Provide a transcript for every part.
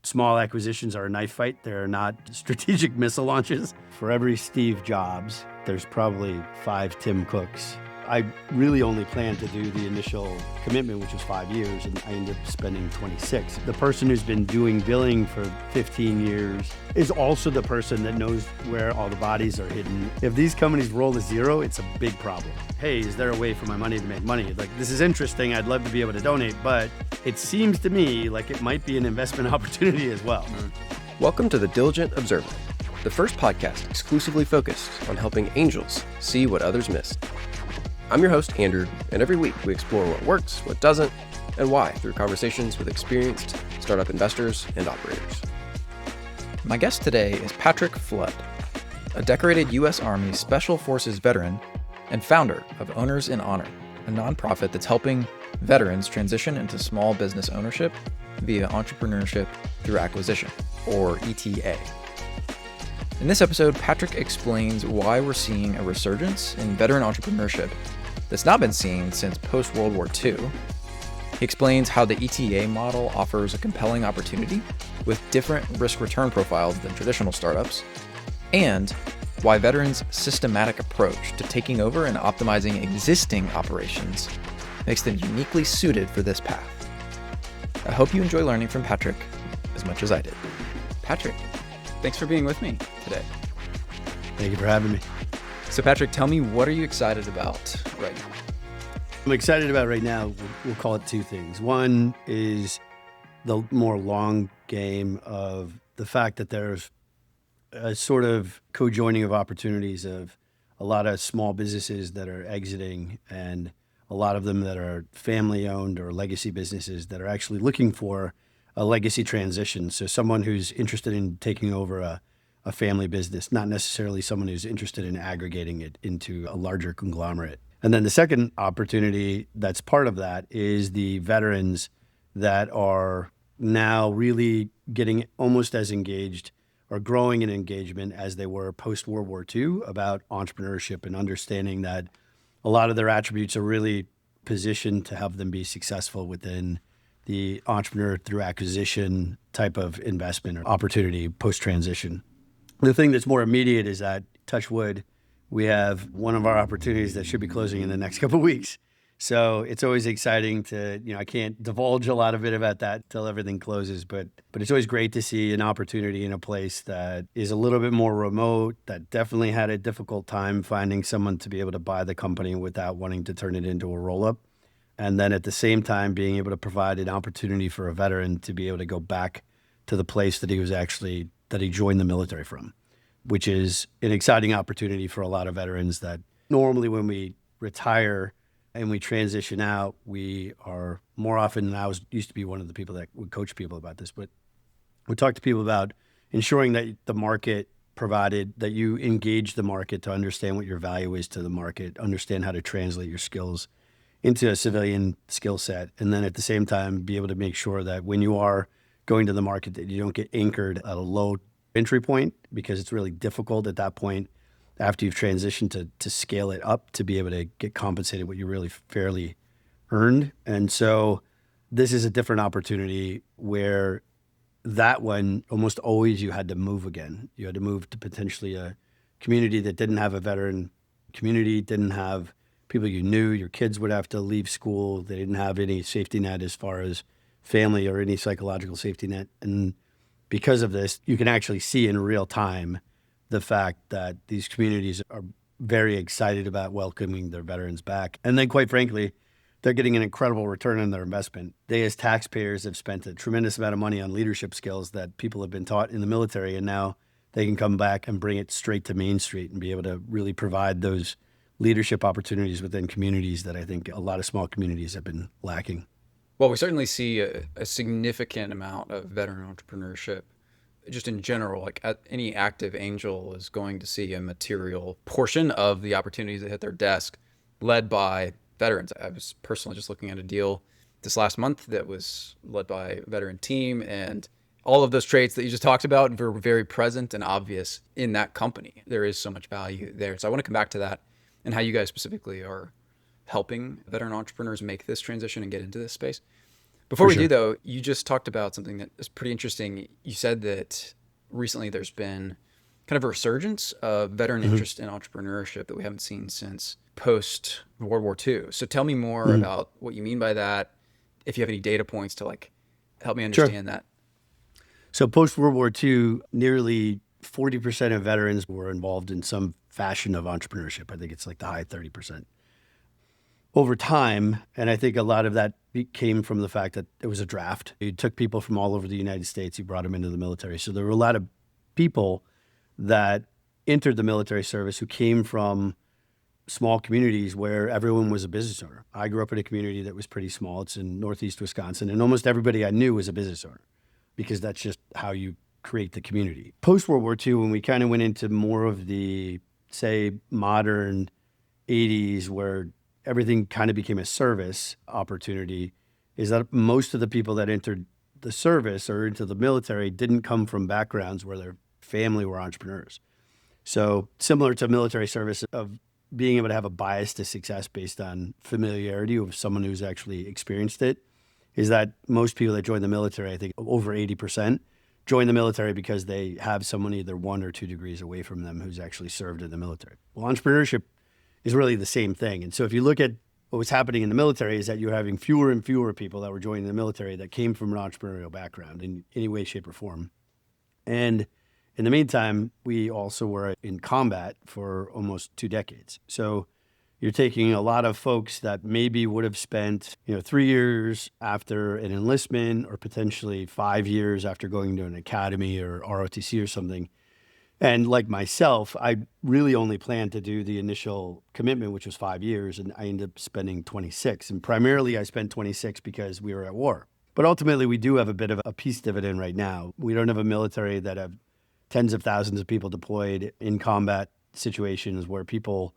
Small acquisitions are a knife fight. They're not strategic missile launches. For every Steve Jobs, there's probably 5 Tim Cooks. I really only planned to do the initial commitment, which was 5 years, and I ended up spending 26. The person who's been doing billing for 15 years is also the person that knows where all the bodies are hidden. If these companies roll to zero, it's a big problem. Hey, is there a way for my money to make money? Like, this is interesting. I'd love to be able to donate, but it seems to me like it might be an investment opportunity as well. Welcome to The Diligent Observer, the first podcast exclusively focused on helping angels see what others miss. I'm your host, Andrew, and every week we explore what works, what doesn't, and why through conversations with experienced startup investors and operators. My guest today is Patrick Flood, a decorated U.S. Army Special Forces veteran and founder of Owners in Honor, a nonprofit that's helping veterans transition into small business ownership via entrepreneurship through acquisition, or ETA. In this episode, Patrick explains why we're seeing a resurgence in veteran entrepreneurship that's not been seen since post-World War II. He explains how the ETA model offers a compelling opportunity with different risk-return profiles than traditional startups, and why veterans' systematic approach to taking over and optimizing existing operations makes them uniquely suited for this path. I hope you enjoy learning from Patrick as much as I did. Patrick, thanks for being with me today. Thank you for having me. So Patrick, tell me, what are you excited about right now? I'm excited about right now, we'll call it 2 things. One is the more long game of the fact that there's a sort of co-joining of opportunities of a lot of small businesses that are exiting and a lot of them that are family-owned or legacy businesses that are actually looking for a legacy transition. So someone who's interested in taking over a family business, not necessarily someone who's interested in aggregating it into a larger conglomerate. And then the second opportunity that's part of that is the veterans that are now really getting almost as engaged or growing in engagement as they were post-World War II about entrepreneurship and understanding that a lot of their attributes are really positioned to help them be successful within the entrepreneur through acquisition type of investment or opportunity post-transition. The thing that's more immediate is that, touch wood, we have one of our opportunities that should be closing in the next couple of weeks. So it's always exciting to, I can't divulge a lot of it about that till everything closes, but it's always great to see an opportunity in a place that is a little bit more remote, that definitely had a difficult time finding someone to be able to buy the company without wanting to turn it into a roll-up. And then at the same time, being able to provide an opportunity for a veteran to be able to go back to the place that he joined the military from, which is an exciting opportunity for a lot of veterans that normally when we retire and we transition out, we are more often, and I used to be one of the people that would coach people about this, but we talk to people about ensuring that the market provided, that you engage the market to understand what your value is to the market, understand how to translate your skills into a civilian skill set, and then at the same time be able to make sure that when you are going to the market that you don't get anchored at a low entry point, because it's really difficult at that point after you've transitioned to scale it up to be able to get compensated what you really fairly earned. And so this is a different opportunity where that one almost always you had to move again. You had to move to potentially a community that didn't have a veteran community, didn't have people you knew. Your kids would have to leave school. They didn't have any safety net as far as family or any psychological safety net. And because of this, you can actually see in real time the fact that these communities are very excited about welcoming their veterans back. And then quite frankly, they're getting an incredible return on their investment. They as taxpayers have spent a tremendous amount of money on leadership skills that people have been taught in the military, and now they can come back and bring it straight to Main Street and be able to really provide those leadership opportunities within communities that I think a lot of small communities have been lacking. Well, we certainly see a significant amount of veteran entrepreneurship just in general. Like any active angel is going to see a material portion of the opportunities that hit their desk led by veterans. I was personally just looking at a deal this last month that was led by a veteran team, and all of those traits that you just talked about were very present and obvious in that company. There is so much value there. So I want to come back to that and how you guys specifically are helping veteran entrepreneurs make this transition and get into this space. Before For we do, sure. though, you just talked about something that is pretty interesting. You said that recently there's been kind of a resurgence of veteran Hmm. interest in entrepreneurship that we haven't seen since post World War II. So tell me more Hmm. about what you mean by that. If you have any data points to like help me Sure. understand that. So post World War II, nearly 40% of veterans were involved in some fashion of entrepreneurship. I think it's like the high 30%. Over time, and I think a lot of that came from the fact that it was a draft. You took people from all over the United States, you brought them into the military. So there were a lot of people that entered the military service who came from small communities where everyone was a business owner. I grew up in a community that was pretty small. It's in Northeast Wisconsin, and almost everybody I knew was a business owner because that's just how you create the community. Post World War II, when we kind of went into more of the, say, modern 80s, where everything kind of became a service opportunity, is that most of the people that entered the service or into the military didn't come from backgrounds where their family were entrepreneurs. So similar to military service of being able to have a bias to success based on familiarity of someone who's actually experienced it, is that most people that join the military, I think over 80%, join the military because they have someone either 1 or 2 degrees away from them who's actually served in the military. Well, entrepreneurship is really the same thing. And so if you look at what was happening in the military, is that you're having fewer and fewer people that were joining the military that came from an entrepreneurial background in any way, shape, or form. And in the meantime, we also were in combat for almost 2 decades. So you're taking a lot of folks that maybe would have spent, 3 years after an enlistment or potentially 5 years after going to an academy or ROTC or something. And like myself, I really only planned to do the initial commitment, which was 5 years, and I ended up spending 26. And primarily I spent 26 because we were at war. But ultimately, we do have a bit of a peace dividend right now. We don't have a military that have tens of thousands of people deployed in combat situations where people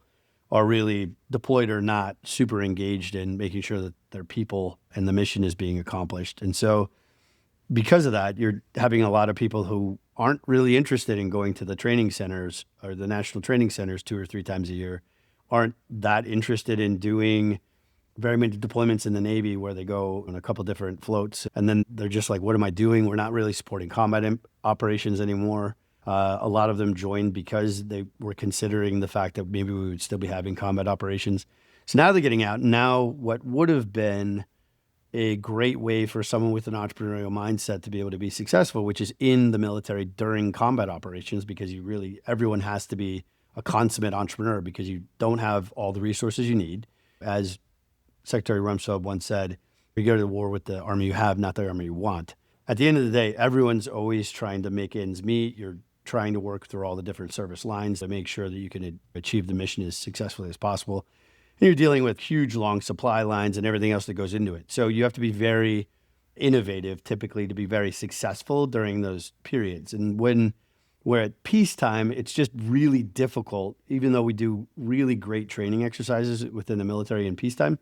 are really deployed or not super engaged in making sure that their people and the mission is being accomplished. And so because of that, you're having a lot of people who aren't really interested in going to the training centers or the national training centers 2 or 3 times a year, aren't that interested in doing very many deployments in the Navy where they go on a couple different floats. And then they're just like, what am I doing? We're not really supporting combat operations anymore. A lot of them joined because they were considering the fact that maybe we would still be having combat operations. So now they're getting out. Now what would have been a great way for someone with an entrepreneurial mindset to be able to be successful, which is in the military during combat operations, because everyone has to be a consummate entrepreneur because you don't have all the resources you need. As Secretary Rumsfeld once said, you go to war with the army you have, not the army you want. At the end of the day, everyone's always trying to make ends meet. You're trying to work through all the different service lines to make sure that you can achieve the mission as successfully as possible. And you're dealing with huge, long supply lines and everything else that goes into it. So you have to be very innovative, typically, to be very successful during those periods. And when we're at peacetime, it's just really difficult, even though we do really great training exercises within the military in peacetime.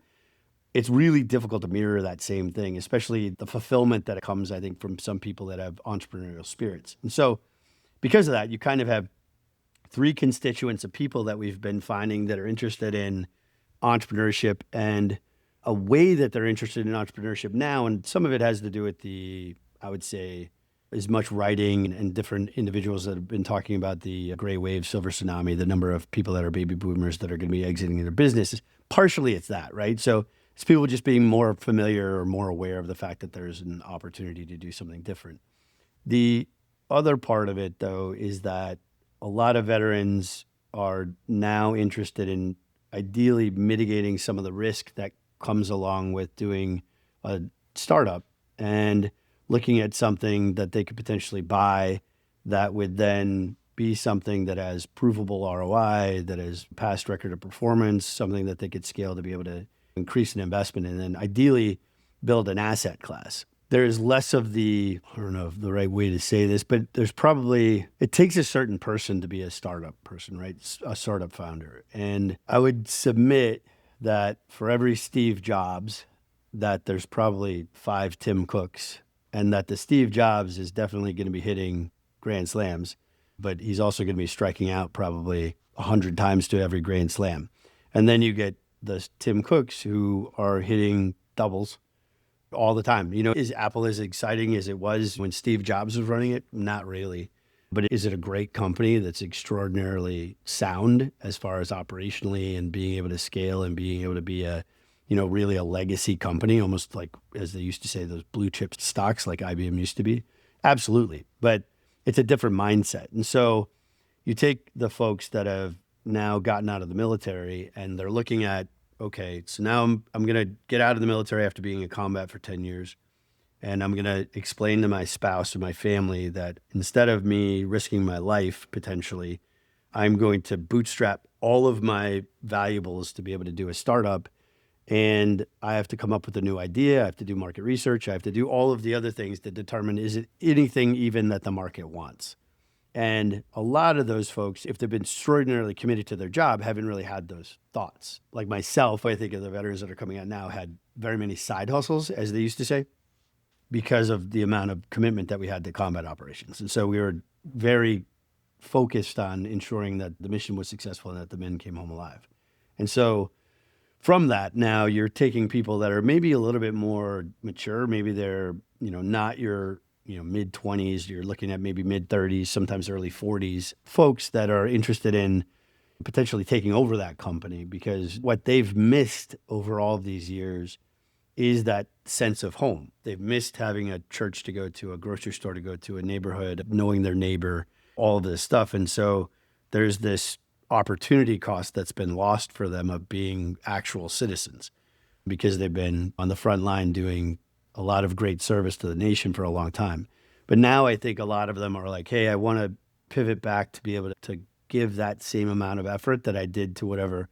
It's really difficult to mirror that same thing, especially the fulfillment that comes, I think, from some people that have entrepreneurial spirits. And so because of that, you kind of have three constituents of people that we've been finding that are interested in entrepreneurship and a way that they're interested in entrepreneurship now. And some of it has to do with I would say, as much writing and different individuals that have been talking about the gray wave, silver tsunami, the number of people that are baby boomers that are going to be exiting their businesses. Partially it's that, right? So it's people just being more familiar or more aware of the fact that there's an opportunity to do something different. The other part of it, though, is that a lot of veterans are now interested in ideally mitigating some of the risk that comes along with doing a startup and looking at something that they could potentially buy that would then be something that has provable ROI, that has past record of performance, something that they could scale to be able to increase an investment and then ideally build an asset class. There is less of I don't know if the right way to say this, but it takes a certain person to be a startup person, right? A startup founder. And I would submit that for every Steve Jobs, that there's probably 5 Tim Cooks, and that the Steve Jobs is definitely going to be hitting grand slams, but he's also going to be striking out probably 100 times to every grand slam. And then you get the Tim Cooks who are hitting doubles all the time. Is Apple as exciting as it was when Steve Jobs was running it? Not really. But is it a great company that's extraordinarily sound as far as operationally and being able to scale and being able to be really a legacy company, almost like, as they used to say, those blue chip stocks like IBM used to be? Absolutely. But it's a different mindset. And so you take the folks that have now gotten out of the military and they're looking at, okay, so now I'm going to get out of the military after being in combat for 10 years. And I'm going to explain to my spouse or my family that instead of me risking my life potentially, I'm going to bootstrap all of my valuables to be able to do a startup. And I have to come up with a new idea. I have to do market research. I have to do all of the other things to determine, is it anything even that the market wants? And a lot of those folks, if they've been extraordinarily committed to their job, haven't really had those thoughts. Like myself, I think of the veterans that are coming out now had very many side hustles, as they used to say, because of the amount of commitment that we had to combat operations. And so we were very focused on ensuring that the mission was successful and that the men came home alive. And so from that, now you're taking people that are maybe a little bit more mature. Maybe they're, not your, mid 20s. You're looking at maybe mid 30s, sometimes early 40s, folks that are interested in potentially taking over that company, because what they've missed over all of these years is that sense of home. They've missed having a church to go to, a grocery store to go to, a neighborhood, knowing their neighbor, all of this stuff. And so there's this opportunity cost that's been lost for them of being actual citizens, because they've been on the front line doing a lot of great service to the nation for a long time. But now I think a lot of them are like, hey, I want to pivot back to be able to give that same amount of effort that I did to whatever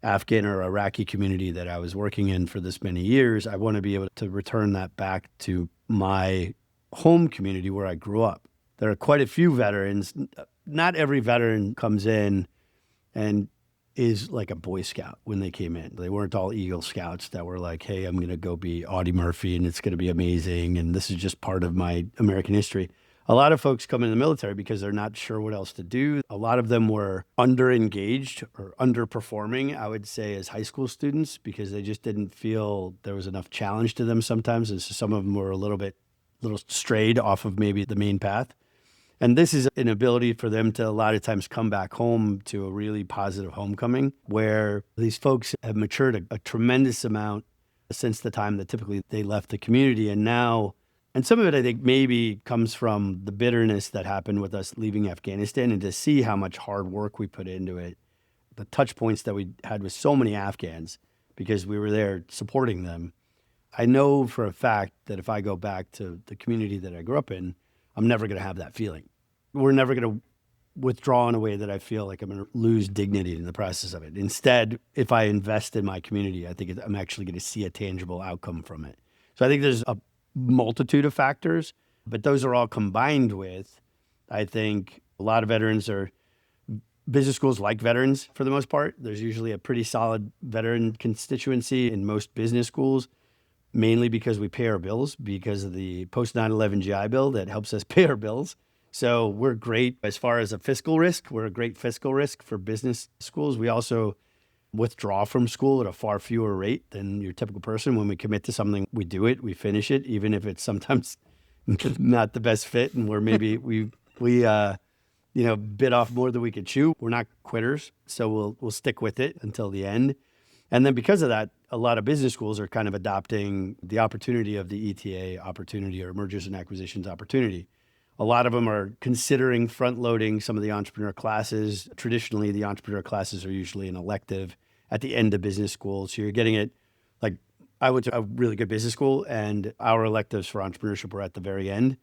Afghan or Iraqi community that I was working in for this many years. I want to be able to return that back to my home community where I grew up. There are quite a few veterans. Not every veteran comes in and is like a Boy Scout when they came in. They weren't all Eagle Scouts that were like, hey, I'm going to go be Audie Murphy and it's going to be amazing and this is just part of my American history. A lot of folks come in the military because they're not sure what else to do. A lot of them were under-engaged or underperforming, I would say, as high school students, because they just didn't feel there was enough challenge to them sometimes. And so some of them were a little strayed off of maybe the main path. And this is an ability for them to a lot of times come back home to a really positive homecoming, where these folks have matured a tremendous amount since the time that typically they left the community. And now, and some of it I think maybe comes from the bitterness that happened with us leaving Afghanistan, and to see how much hard work we put into it, the touch points that we had with so many Afghans because we were there supporting them. I know for a fact that if I go back to the community that I grew up in, I'm never going to have that feeling. We're never going to withdraw in a way that I feel like I'm going to lose dignity in the process of it. Instead, if I invest in my community, I think I'm actually going to see a tangible outcome from it. So I think there's a multitude of factors, but those are all combined with, I think a lot of veterans are, business schools like veterans for the most part. There's usually a pretty solid veteran constituency in most business schools, mainly because we pay our bills because of the post 9/11 GI Bill that helps us pay our bills. So we're great as far as a fiscal risk. We're a great fiscal risk for business schools. We also withdraw from school at a far fewer rate than your typical person. When we commit to something, we do it, we finish it, even if it's sometimes not the best fit. And we're maybe, we bit off more than we could chew. We're not quitters. So we'll stick with it until the end. And then because of that, a lot of business schools are kind of adopting the opportunity of the ETA opportunity or mergers and acquisitions opportunity. A lot of them are considering front-loading some of the entrepreneur classes. Traditionally, the entrepreneur classes are usually an elective at the end of business school. So you're getting it, like I went to a really good business school and our electives for entrepreneurship were at the very end.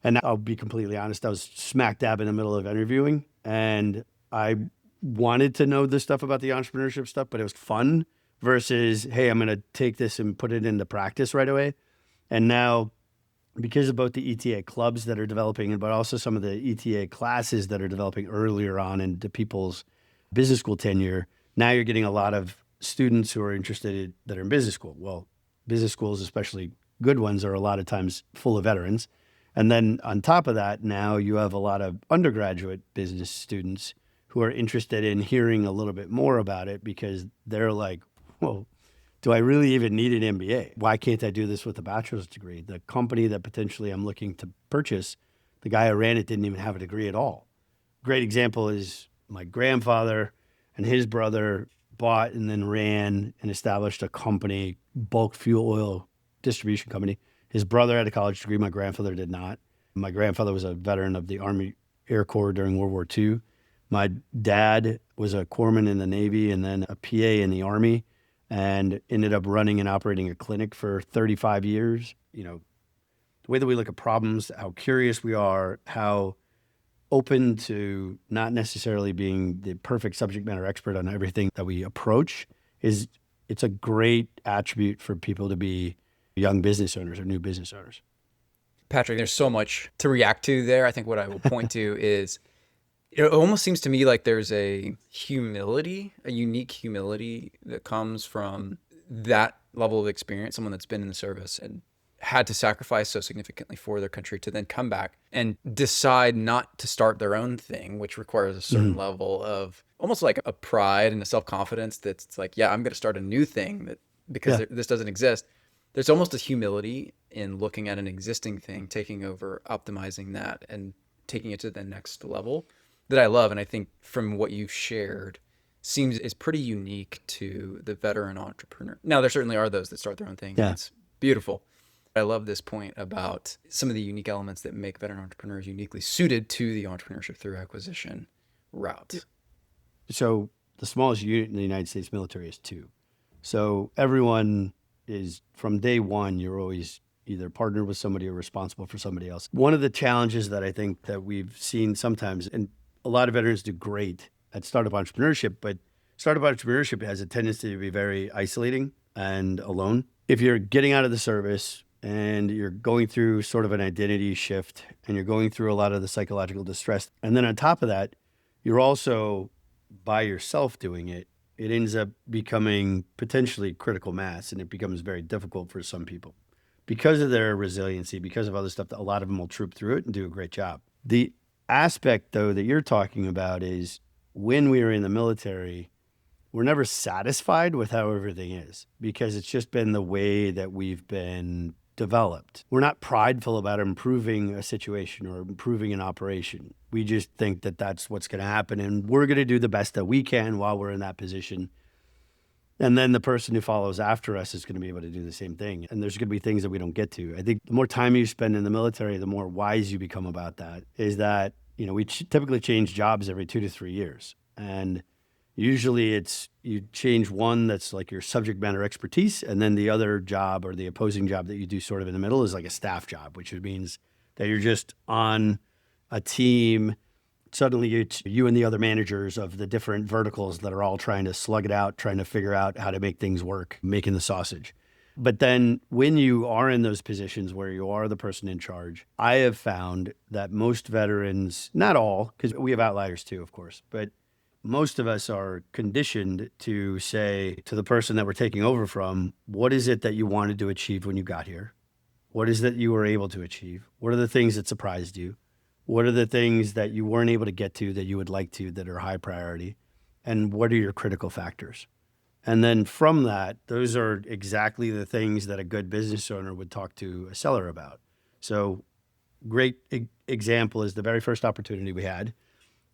And I'll be completely honest, I was smack dab in the middle of interviewing and I wanted to know the stuff about the entrepreneurship stuff, but it was fun versus, hey, I'm going to take this and put it into practice right away. And now, because of both the ETA clubs that are developing, but also some of the ETA classes that are developing earlier on into people's business school tenure, now you're getting a lot of students who are interested that are in business school. Well, business schools, especially good ones, are a lot of times full of veterans. And then on top of that, now you have a lot of undergraduate business students who are interested in hearing a little bit more about it because they're like, well, do I really even need an MBA? Why can't I do this with a bachelor's degree? The company that potentially I'm looking to purchase, the guy who ran it didn't even have a degree at all. Great example is my grandfather and his brother bought and then ran and established a company, bulk fuel oil distribution company. His brother had a college degree. My grandfather did not. My grandfather was a veteran of the Army Air Corps during World War II. My dad was a corpsman in the Navy and then a PA in the Army, and ended up running and operating a clinic for 35 years. You know, the way that we look at problems, how curious we are, how open to not necessarily being the perfect subject matter expert on everything that we approach it's a great attribute for people to be young business owners or new business owners. Patrick, there's so much to react to there. I think what I will point to is it almost seems to me like there's a humility, a unique humility that comes from that level of experience, someone that's been in the service and had to sacrifice so significantly for their country to then come back and decide not to start their own thing, which requires a certain level of almost like a pride and a self-confidence that's like, yeah, I'm going to start a new thing that because this doesn't exist. There's almost a humility in looking at an existing thing, taking over, optimizing that, and taking it to the next level that I love. And I think from what you've shared is pretty unique to the veteran entrepreneur. Now, there certainly are those that start their own thing. Yeah. It's beautiful. I love this point about some of the unique elements that make veteran entrepreneurs uniquely suited to the entrepreneurship through acquisition route. So the smallest unit in the United States military is 2. So everyone is, from day one, you're always either partnered with somebody or responsible for somebody else. One of the challenges that I think that we've seen sometimes, and a lot of veterans do great at startup entrepreneurship, but startup entrepreneurship has a tendency to be very isolating and alone. If you're getting out of the service and you're going through sort of an identity shift and you're going through a lot of the psychological distress, and then on top of that, you're also by yourself doing it, it ends up becoming potentially critical mass, and it becomes very difficult for some people. Because of their resiliency, because of other stuff, that a lot of them will troop through it and do a great job. The aspect, though, that you're talking about is when we were in the military, we're never satisfied with how everything is because it's just been the way that we've been developed. We're not prideful about improving a situation or improving an operation. We just think that that's what's going to happen, and we're going to do the best that we can while we're in that position. And then the person who follows after us is going to be able to do the same thing. And there's going to be things that we don't get to. I think the more time you spend in the military, the more wise you become about that, is that, you know, we typically change jobs every 2 to 3 years. And usually it's you change one that's like your subject matter expertise, and then the other job or the opposing job that you do sort of in the middle is like a staff job, which means that you're just on a team. Suddenly it's you and the other managers of the different verticals that are all trying to slug it out, trying to figure out how to make things work, making the sausage. But then when you are in those positions where you are the person in charge, I have found that most veterans, not all, because we have outliers too, of course, but most of us are conditioned to say to the person that we're taking over from, what is it that you wanted to achieve when you got here? What is it that you were able to achieve? What are the things that surprised you? What are the things that you weren't able to get to that you would like to that are high priority? And what are your critical factors? And then from that, those are exactly the things that a good business owner would talk to a seller about. So great example is the very first opportunity we had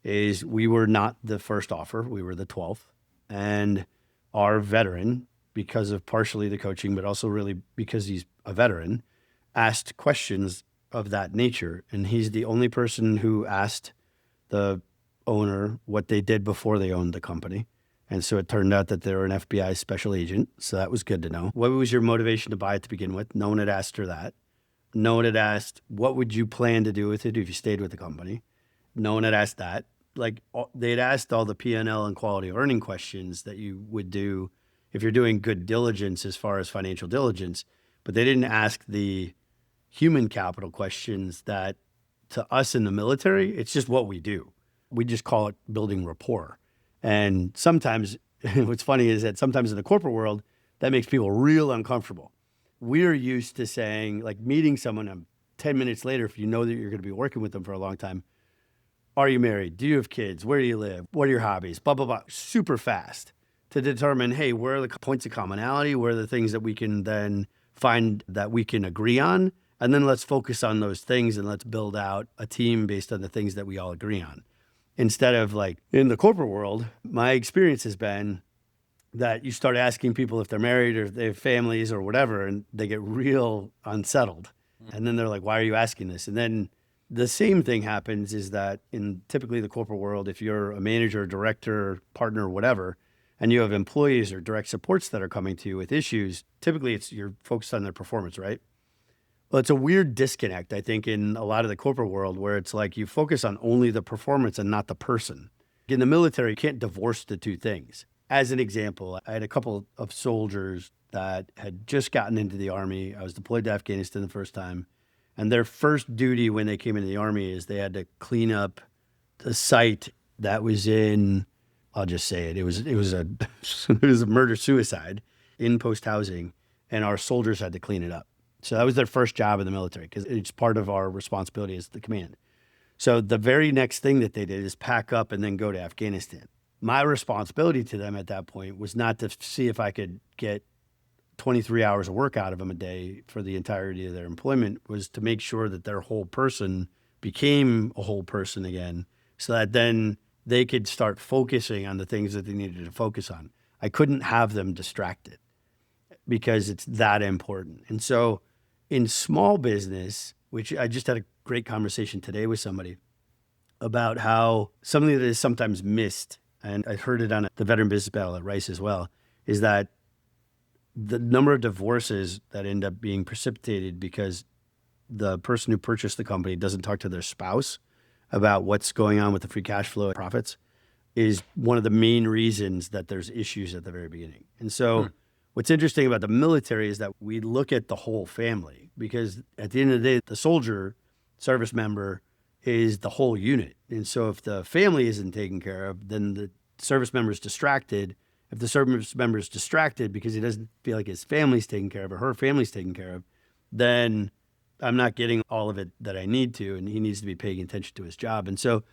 is we were not the first offer. We were the 12th. And our veteran, because of partially the coaching, but also really because he's a veteran, asked questions of that nature. And he's the only person who asked the owner what they did before they owned the company. And so it turned out that they were an FBI special agent. So that was good to know. What was your motivation to buy it to begin with? No one had asked her that. No one had asked, what would you plan to do with it if you stayed with the company? No one had asked that. Like they'd asked all the P&L and quality of earning questions that you would do if you're doing good diligence as far as financial diligence, but they didn't ask the human capital questions that to us in the military, it's just what we do. We just call it building rapport. And sometimes what's funny is that sometimes in the corporate world, that makes people real uncomfortable. We're used to saying, like meeting someone 10 minutes later, if you know that you're going to be working with them for a long time, are you married? Do you have kids? Where do you live? What are your hobbies? Blah, blah, blah. Super fast to determine, hey, where are the points of commonality? Where are the things that we can then find that we can agree on? And then let's focus on those things and let's build out a team based on the things that we all agree on. Instead of like in the corporate world, my experience has been that you start asking people if they're married or if they have families or whatever, and they get real unsettled. And then they're like, why are you asking this? And then the same thing happens is that in typically the corporate world, if you're a manager, director, partner, whatever, and you have employees or direct supports that are coming to you with issues, typically you're focused on their performance, right? Well, it's a weird disconnect, I think, in a lot of the corporate world where it's like you focus on only the performance and not the person. In the military, you can't divorce the two things. As an example, I had a couple of soldiers that had just gotten into the Army. I was deployed to Afghanistan the first time. And their first duty when they came into the Army is they had to clean up the site that was in, I'll just say it, it was a it was a murder-suicide in post-housing, and our soldiers had to clean it up. So that was their first job in the military because it's part of our responsibility as the command. So the very next thing that they did is pack up and then go to Afghanistan. My responsibility to them at that point was not to see if I could get 23 hours of work out of them a day for the entirety of their employment, was to make sure that their whole person became a whole person again, so that then they could start focusing on the things that they needed to focus on. I couldn't have them distracted because it's that important. And so in small business, which I just had a great conversation today with somebody about how something that is sometimes missed, and I heard it on the Veteran Business Battle at Rice as well, is that the number of divorces that end up being precipitated because the person who purchased the company doesn't talk to their spouse about what's going on with the free cash flow and profits is one of the main reasons that there's issues at the very beginning. And so what's interesting about the military is that we look at the whole family, because at the end of the day, the soldier, service member, is the whole unit. And so if the family isn't taken care of, then the service member is distracted. If the service member is distracted because he doesn't feel like his family's taken care of or her family's taken care of, then I'm not getting all of it that I need to, and he needs to be paying attention to his job. And so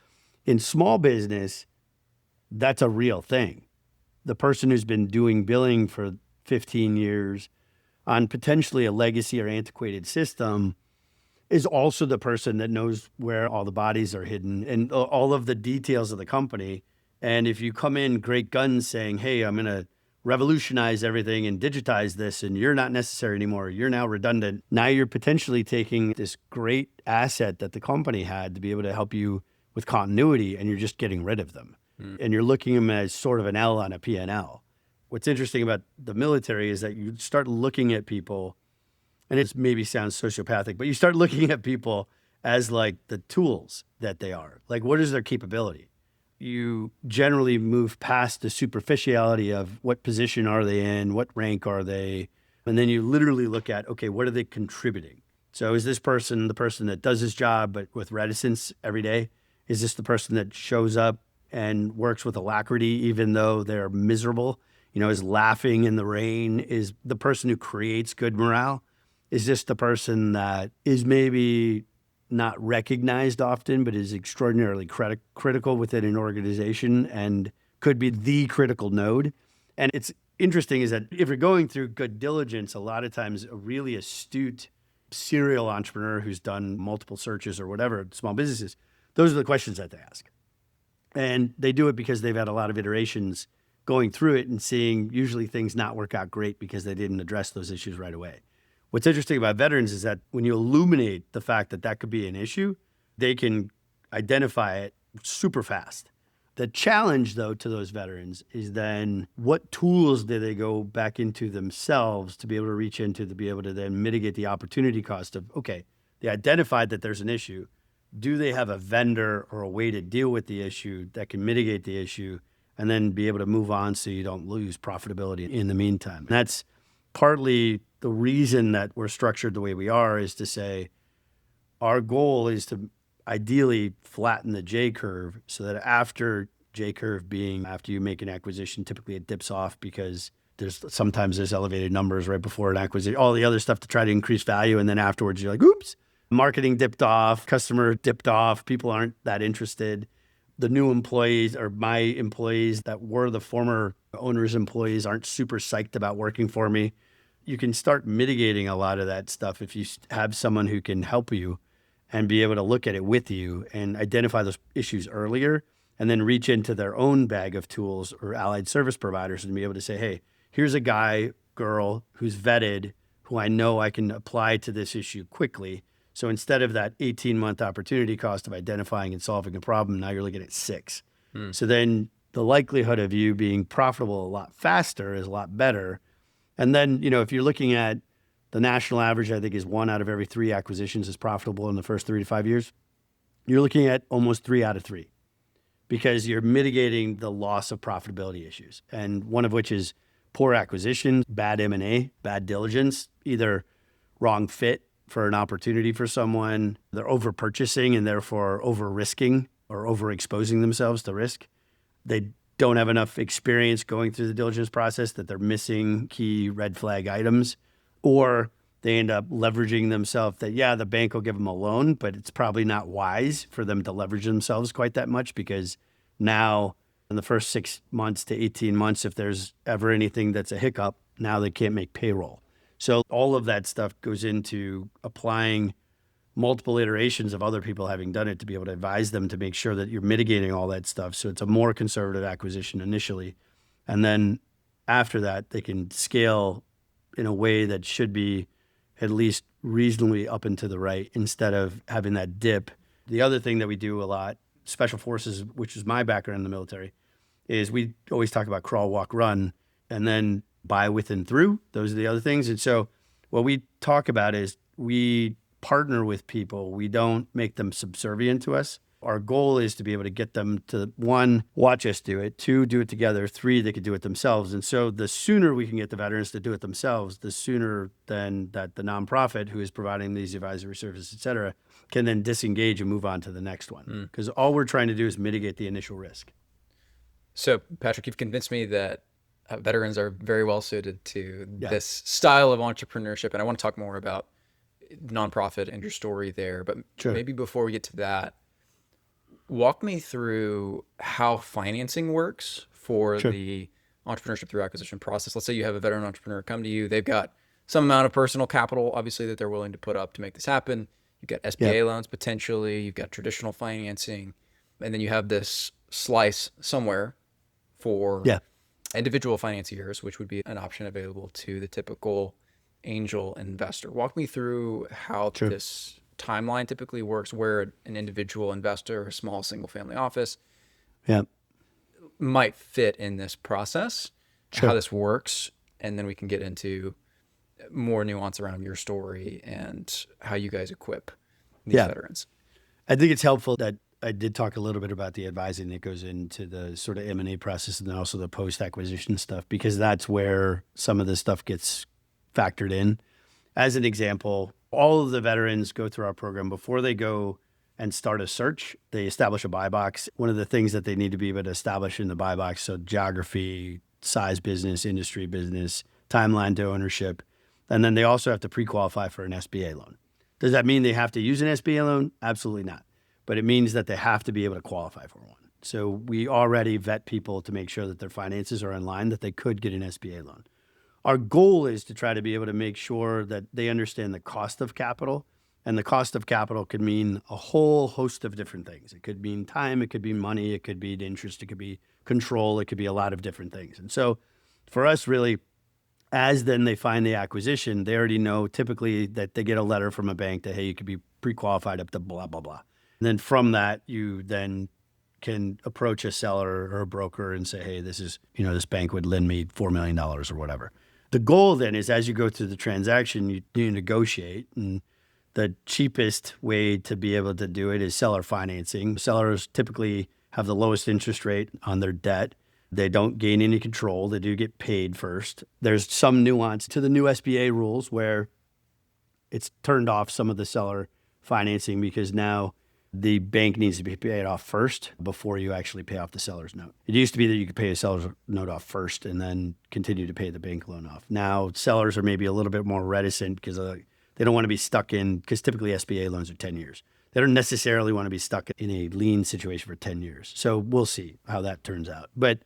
in small business, that's a real thing. The person who's been doing billing for 15 years on potentially a legacy or antiquated system is also the person that knows where all the bodies are hidden and all of the details of the company. And if you come in great guns saying, hey, I'm going to revolutionize everything and digitize this, and you're not necessary anymore, you're now redundant, now you're potentially taking this great asset that the company had to be able to help you with continuity, and you're just getting rid of them. And you're looking at them as sort of an L on a P&L. What's interesting about the military is that you start looking at people, and it maybe sounds sociopathic, but you start looking at people as like the tools that they are. Like, what is their capability? You generally move past the superficiality of what position are they in, what rank are they, and then you literally look at, okay, what are they contributing? So is this person the person that does his job but with reticence every day? Is this the person that shows up and works with alacrity even though they're miserable, is laughing in the rain, is the person who creates good morale? Is this the person that is maybe not recognized often, but is extraordinarily critical within an organization and could be the critical node? And it's interesting is that if you're going through good diligence, a lot of times a really astute serial entrepreneur who's done multiple searches or whatever, small businesses, those are the questions that they ask. And they do it because they've had a lot of iterations going through it and seeing usually things not work out great because they didn't address those issues right away. What's interesting about veterans is that when you illuminate the fact that that could be an issue, they can identify it super fast. The challenge, though, to those veterans is then what tools do they go back into themselves to be able to reach into to be able to then mitigate the opportunity cost of, okay, they identified that there's an issue. Do they have a vendor or a way to deal with the issue that can mitigate the issue and then be able to move on so you don't lose profitability in the meantime? And that's partly the reason that we're structured the way we are, is to say our goal is to ideally flatten the J curve so that after J curve being after you make an acquisition, typically it dips off because sometimes there's elevated numbers right before an acquisition, all the other stuff to try to increase value. And then afterwards you're like, oops, marketing dipped off, customer dipped off, people aren't that interested. the new employees or my employees that were the former owner's employees aren't super psyched about working for me. You can start mitigating a lot of that stuff if you have someone who can help you and be able to look at it with you and identify those issues earlier, and then reach into their own bag of tools or allied service providers and be able to say, hey, here's a guy, girl who's vetted, who I know I can apply to this issue quickly. So instead of that 18-month opportunity cost of identifying and solving a problem, now you're looking at 6. So then the likelihood of you being profitable a lot faster is a lot better. And then, if you're looking at the national average, I think is 1 out of every 3 acquisitions is profitable in the first 3 to 5 years. You're looking at almost 3 out of 3 because you're mitigating the loss of profitability issues. And one of which is poor acquisition, bad M&A, bad diligence, either wrong fit for an opportunity for someone, they're over purchasing and therefore over risking or over exposing themselves to risk. They don't have enough experience going through the diligence process that they're missing key red flag items, or they end up leveraging themselves that, the bank will give them a loan, but it's probably not wise for them to leverage themselves quite that much because now in the first 6 months to 18 months, if there's ever anything that's a hiccup, now they can't make payroll. So all of that stuff goes into applying multiple iterations of other people having done it to be able to advise them to make sure that you're mitigating all that stuff. So it's a more conservative acquisition initially. And then after that, they can scale in a way that should be at least reasonably up and to the right instead of having that dip. The other thing that we do a lot, special forces, which is my background in the military, is we always talk about crawl, walk, run, and then buy with and through. Those are the other things. And so what we talk about is we partner with people. We don't make them subservient to us. Our goal is to be able to get them to, 1, watch us do it, 2, do it together, 3, they could do it themselves. And so the sooner we can get the veterans to do it themselves, the sooner then that the nonprofit who is providing these advisory services, et cetera, can then disengage and move on to the next one. Because all we're trying to do is mitigate the initial risk. So, Patrick, you've convinced me that veterans are very well suited to this style of entrepreneurship. And I want to talk more about nonprofit and your story there. But maybe before we get to that, walk me through how financing works for the entrepreneurship through acquisition process. Let's say you have a veteran entrepreneur come to you. They've got some amount of personal capital, obviously, that they're willing to put up to make this happen. You've got SBA loans potentially. You've got traditional financing. And then you have this slice somewhere for individual financiers, which would be an option available to the typical angel investor. Walk me through how this timeline typically works, where an individual investor, a small single family office might fit in this process, how this works, and then we can get into more nuance around your story and how you guys equip these veterans. I think it's helpful that I did talk a little bit about the advising that goes into the sort of M&A process and then also the post-acquisition stuff, because that's where some of this stuff gets factored in. As an example, all of the veterans go through our program. Before they go and start a search, they establish a buy box. One of the things that they need to be able to establish in the buy box, so geography, size business, industry business, timeline to ownership, and then they also have to pre-qualify for an SBA loan. Does that mean they have to use an SBA loan? Absolutely not. But it means that they have to be able to qualify for one. So we already vet people to make sure that their finances are in line, that they could get an SBA loan. Our goal is to try to be able to make sure that they understand the cost of capital. And the cost of capital could mean a whole host of different things. It could mean time, it could be money, it could be interest, it could be control, it could be a lot of different things. And so for us, really, as then they find the acquisition, they already know typically that they get a letter from a bank that, hey, you could be pre-qualified up to blah, blah, blah. And then from that, you then can approach a seller or a broker and say, hey, this is, this bank would lend me $4 million or whatever. The goal then is as you go through the transaction, you negotiate. And the cheapest way to be able to do it is seller financing. Sellers typically have the lowest interest rate on their debt. They don't gain any control. They do get paid first. There's some nuance to the new SBA rules where it's turned off some of the seller financing because now the bank needs to be paid off first before you actually pay off the seller's note. It used to be that you could pay a seller's note off first and then continue to pay the bank loan off. Now, sellers are maybe a little bit more reticent because they don't want to be stuck in, because typically SBA loans are 10 years. They don't necessarily want to be stuck in a lean situation for 10 years. So we'll see how that turns out. But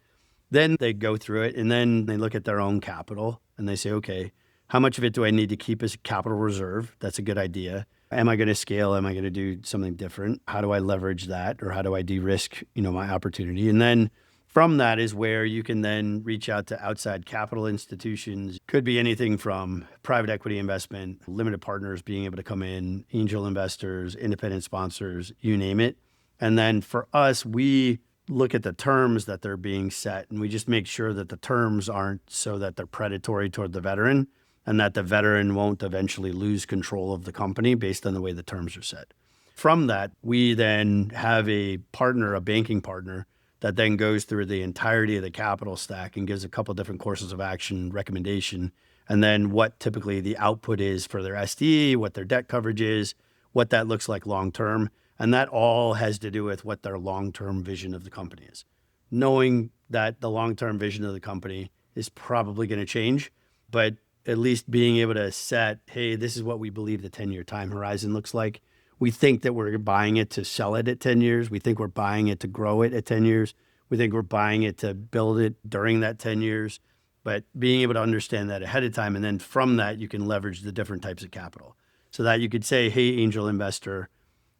then they go through it and then they look at their own capital and they say, okay, how much of it do I need to keep as a capital reserve? That's a good idea. Am I going to scale? Am I going to do something different? How do I leverage that? Or how do I de-risk, my opportunity? And then from that is where you can then reach out to outside capital institutions. Could be anything from private equity investment, limited partners being able to come in, angel investors, independent sponsors, you name it. And then for us, we look at the terms that they're being set and we just make sure that the terms aren't so that they're predatory toward the veteran and that the veteran won't eventually lose control of the company based on the way the terms are set. From that, we then have a partner, a banking partner, that then goes through the entirety of the capital stack and gives a couple of different courses of action recommendation, and then what typically the output is for their SDE, what their debt coverage is, what that looks like long-term. And that all has to do with what their long-term vision of the company is. Knowing that the long-term vision of the company is probably going to change, but at least being able to set, hey, this is what we believe the 10-year time horizon looks like. We think that we're buying it to sell it at 10 years. We think we're buying it to grow it at 10 years. We think we're buying it to build it during that 10 years. But being able to understand that ahead of time, and then from that, you can leverage the different types of capital. So that you could say, hey, angel investor,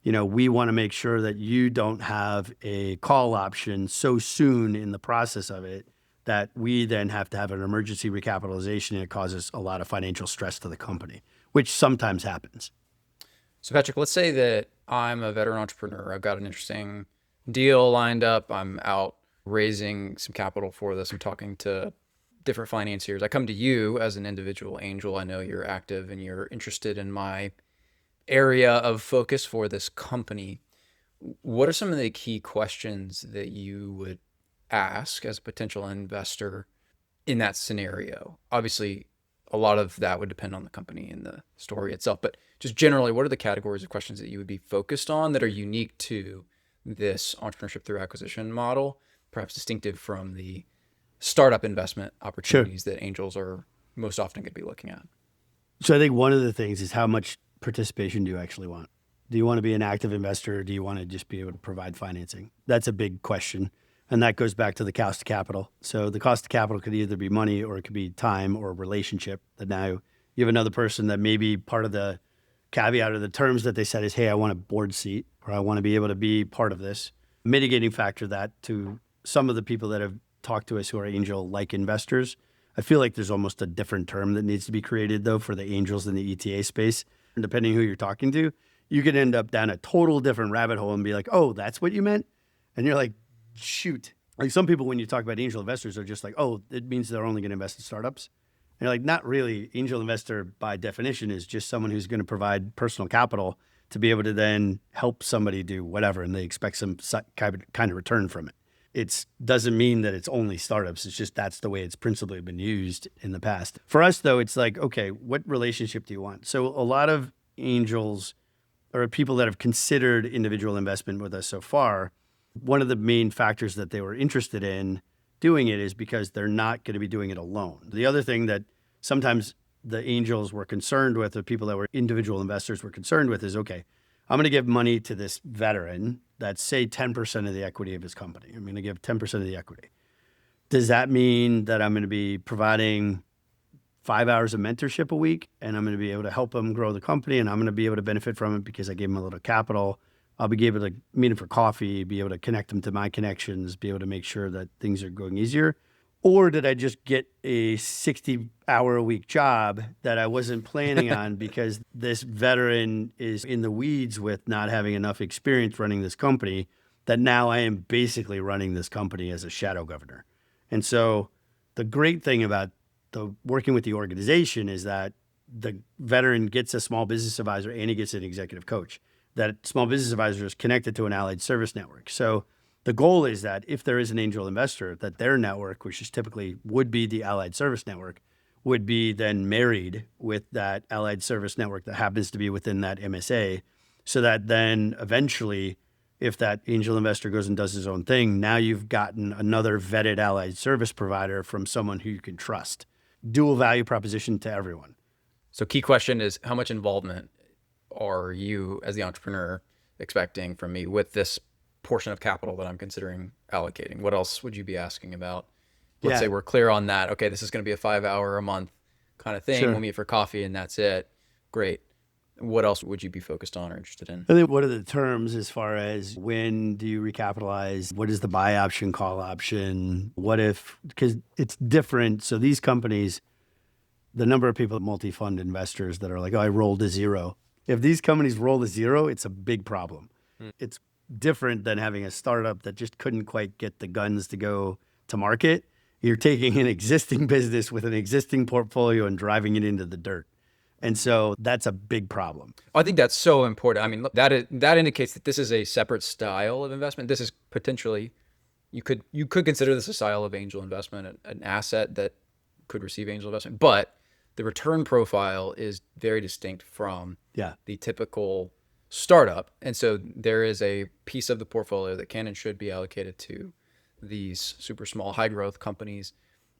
we want to make sure that you don't have a call option so soon in the process of it that we then have to have an emergency recapitalization and it causes a lot of financial stress to the company, which sometimes happens. So Patrick, let's say that I'm a veteran entrepreneur. I've got an interesting deal lined up. I'm out raising some capital for this. I'm talking to different financiers. I come to you as an individual angel. I know you're active and you're interested in my area of focus for this company. What are some of the key questions that you would ask as a potential investor in that scenario? Obviously, a lot of that would depend on the company and the story itself, but just generally, what are the categories of questions that you would be focused on that are unique to this entrepreneurship through acquisition model, perhaps distinctive from the startup investment opportunities that angels are most often going to be looking at? So I think one of the things is how much participation do you actually want? Do you want to be an active investor or do you want to just be able to provide financing? That's a big question. And that goes back to the cost of capital. So the cost of capital could either be money or it could be time or relationship. That now you have another person that maybe part of the caveat or the terms that they said is, hey, I want a board seat or I want to be able to be part of this. Mitigating factor that to some of the people that have talked to us who are angel-like investors. I feel like there's almost a different term that needs to be created though for the angels in the ETA space. And depending who you're talking to, you could end up down a total different rabbit hole and be like, oh, that's what you meant? And you're like, shoot. Like some people, when you talk about angel investors, are just like, oh, it means they're only going to invest in startups. And you're like, not really. Angel investor, by definition, is just someone who's going to provide personal capital to be able to then help somebody do whatever, and they expect some kind of return from it. It doesn't mean that it's only startups. It's just that's the way it's principally been used in the past. For us, though, it's like, okay, what relationship do you want? So a lot of angels or people that have considered individual investment with us so far, one of the main factors that they were interested in doing it is because they're not going to be doing it alone. The other thing that sometimes the angels were concerned with, or people that were individual investors were concerned with, is, okay, I'm going to give money to this veteran that's, say, 10% of the equity of his company. I'm going to give 10% of the equity. Does that mean that I'm going to be providing 5 hours of mentorship a week and I'm going to be able to help him grow the company and I'm going to be able to benefit from it because I gave him a little capital? I'll be able to meet him for coffee, be able to connect him to my connections, be able to make sure that things are going easier. Or did I just get a 60-hour-a-week job that I wasn't planning on because this veteran is in the weeds with not having enough experience running this company, that now I am basically running this company as a shadow governor? And so the great thing about working with the organization is that the veteran gets a small business advisor and he gets an executive coach. That small business advisor is connected to an allied service network. So the goal is that if there is an angel investor, that their network, which is typically would be the allied service network, would be then married with that allied service network that happens to be within that MSA, so that then eventually, if that angel investor goes and does his own thing, now you've gotten another vetted allied service provider from someone who you can trust. Dual value proposition to everyone. So key question is, how much involvement are you as the entrepreneur expecting from me with this portion of capital that I'm considering allocating? What else would you be asking about? Let's say we're clear on that. Okay, this is going to be a 5 hour a month kind of thing. Sure. We'll meet for coffee and that's it. Great. What else would you be focused on or interested in? I think what are the terms as far as when do you recapitalize? What is the buy option, call option? What if, because it's different. So these companies, the number of people, multi-fund investors that are like, oh, I rolled a zero. If these companies roll a zero, it's a big problem. It's different than having a startup that just couldn't quite get the guns to go to market. You're taking an existing business with an existing portfolio and driving it into the dirt. And so that's a big problem. I think that's so important. I mean, look, that indicates that this is a separate style of investment. This is potentially, you could consider this a style of angel investment, an asset that could receive angel investment, but the return profile is very distinct from the typical startup. And so there is a piece of the portfolio that can and should be allocated to these super small, high growth companies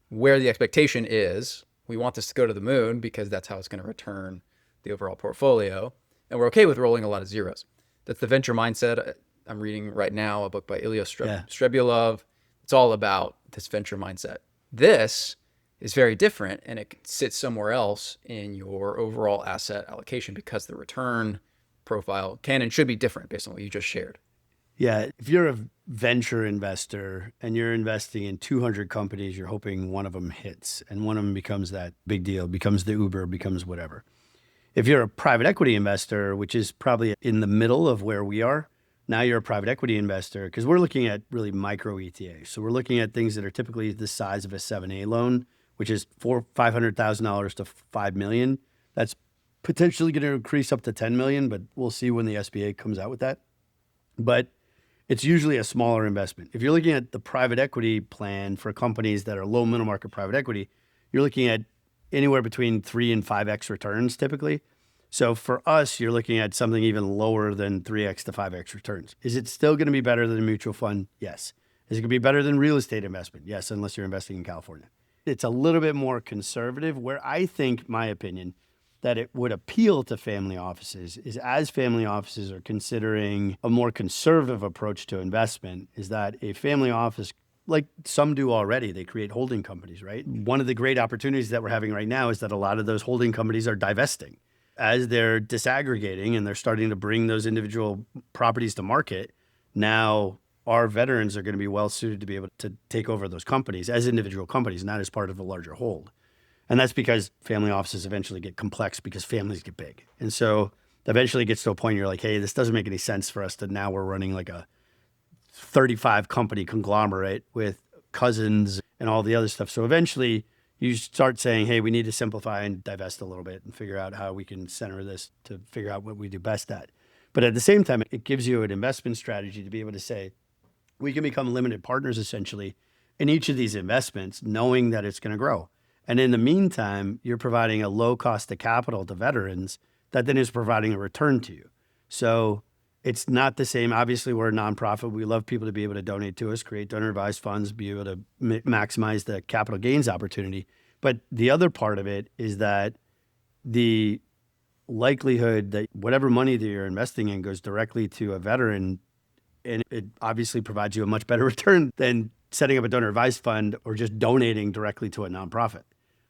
where the expectation is we want this to go to the moon because that's how it's going to return the overall portfolio. And we're okay with rolling a lot of zeros. That's the venture mindset. I'm reading right now a book by Ilya Strebulov. It's all about this venture mindset. This is very different, and it sits somewhere else in your overall asset allocation because the return profile can and should be different based on what you just shared. Yeah, if you're a venture investor and you're investing in 200 companies, you're hoping one of them hits and one of them becomes that big deal, becomes the Uber, becomes whatever. If you're a private equity investor, which is probably in the middle of where we are, now you're a private equity investor because we're looking at really micro ETA. So we're looking at things that are typically the size of a 7A loan, which is $500,000 to $5 million. That's potentially going to increase up to $10 million, but we'll see when the SBA comes out with that. But it's usually a smaller investment. If you're looking at the private equity plan for companies that are low middle market private equity, you're looking at anywhere between 3 and 5x returns typically. So for us, you're looking at something even lower than 3x to 5x returns. Is it still going to be better than a mutual fund? Yes. Is it going to be better than real estate investment? Yes, unless you're investing in California. It's a little bit more conservative, where I think, my opinion, that it would appeal to family offices is as family offices are considering a more conservative approach to investment, is that a family office, like some do already, they create holding companies, right? One of the great opportunities that we're having right now is that a lot of those holding companies are divesting. As they're disaggregating and they're starting to bring those individual properties to market, now our veterans are going to be well suited to be able to take over those companies as individual companies, not as part of a larger hold. And that's because family offices eventually get complex because families get big. And so eventually it gets to a point you're like, hey, this doesn't make any sense for us to now we're running like a 35 company conglomerate with cousins and all the other stuff. So eventually you start saying, hey, we need to simplify and divest a little bit and figure out how we can center this to figure out what we do best at. But at the same time, it gives you an investment strategy to be able to say, we can become limited partners essentially in each of these investments, knowing that it's going to grow. And in the meantime, you're providing a low cost of capital to veterans that then is providing a return to you. So it's not the same. Obviously, we're a nonprofit. We love people to be able to donate to us, create donor advised funds, be able to maximize the capital gains opportunity. But the other part of it is that the likelihood that whatever money that you're investing in goes directly to a veteran, and it obviously provides you a much better return than setting up a donor advised fund or just donating directly to a nonprofit,